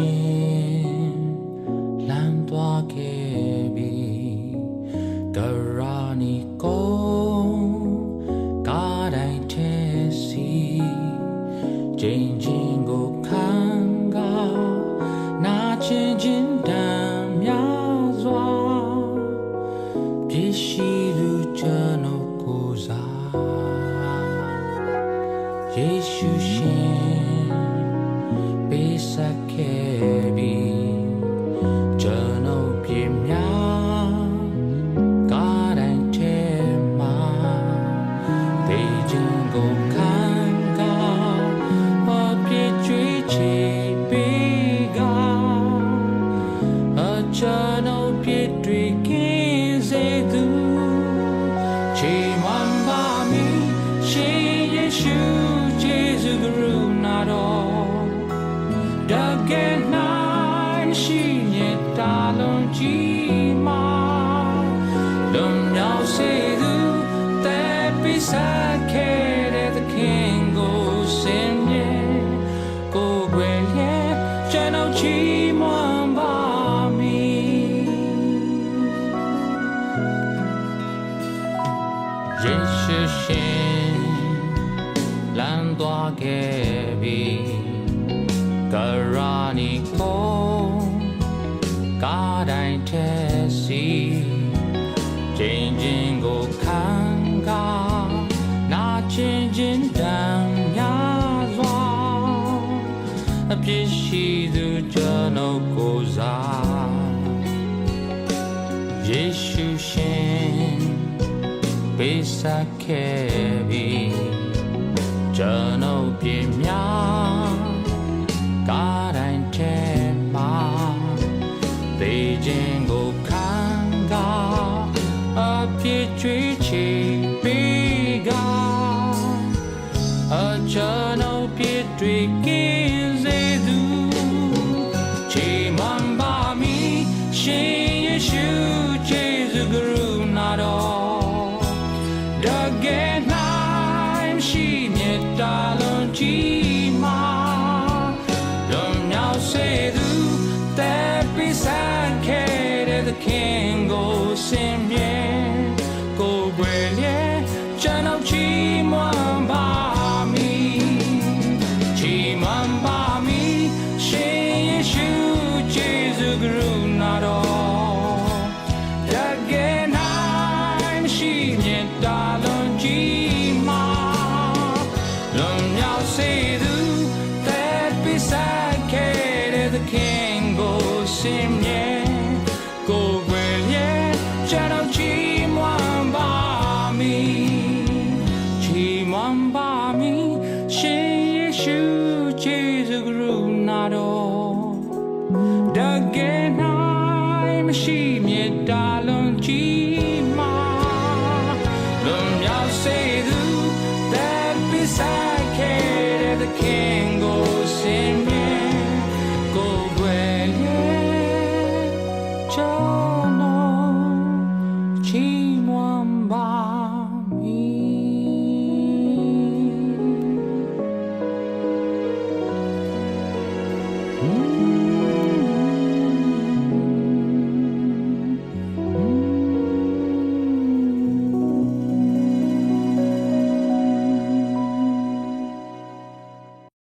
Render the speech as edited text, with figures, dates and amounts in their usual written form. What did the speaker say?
ရှင်လမ်းသွားခဲ့ပြီကရာနီကိုကားတိုင်းထဲစီချိန်ချင်းကိုခံကနာကျင်ချင်းတမ်းများစွာပြည့်ရှိသူကျွန်တော်ကိုယ်စားယေရှုရှင်ပေးဆက်ခဲ့ပြီကျွန်တော်ပြင်းများကားတိုင်းထဲမှာဒေးချင်းကိုခံကအပြည့်ကျွေးချေပေးကအကျွန်တော်ပြည့်တွေကင်းစေသူချေမွန်ပါမီရှင်ယေရှုကျေးဇူးကရုဏာတော်တကယ်နိုင်ရှိမြတ်တာလုံးကြီးမှာလွန်မြောက်စေသူတဲ့ပိစာခဲ့တဲ့သခင်ကိုစင်မြဲကိုယ်ွယ်ရဲ့ကျွန်တော်ချီးမွမ်းပါမည်ယေရှုရှင်လမ်းသွားခဲ့ပြီကရာနီကိုကားတိုင်းထဲစီချိန်ချင်းကိုခံကနာကျင်ချင်းတမ်းများစွာအပြည့်ရှိသူကျွန်တော်ကိုယ်စားယေရှုရှင်ပေးဆက်ခဲ့ပြီကျွန်တော်ပြင်းများကားတိုင်းထဲမှာဒေးချင်းကိုခံကအပြည့်ကျွေးချေပေးကအကျွန်တော်ပြည့်တွေကင်းစေသူချေမွန်ပါမီရှင်ယေရှုကျေးဇူးကရုဏာတော်တကယ်နိုင်ရှိမြတ်တာလုံးကြီးမှာလွန်မြောက်စေသူတဲ့ပိစာခဲ့တဲ့သခင်ကိုစင်မြဲကိုယ်ွယ်ရဲ့ကျွန်တော်ချီးမွမ်းပါမည်ချီးမွမ်းပါမည်ရှင်ယေရှုကျေးဇူးကရုဏာတော်တကယ်နိုင်ရှိမြတ်တာလုံးကြီးမှာလွန်မြောက်စေသူတဲ့ပိစာခဲ့တဲ့သခင်ကိုစင်မြဲကိုယ်ွယ်ရဲ့ကျွန်တော်ချီးမွမ်းပါမည်ချီးမွမ်းပါမည်ရှင်ယေရှုကျေးဇူးကရုဏာတော်တကယ်နိုင်မရှိမြတ်တာ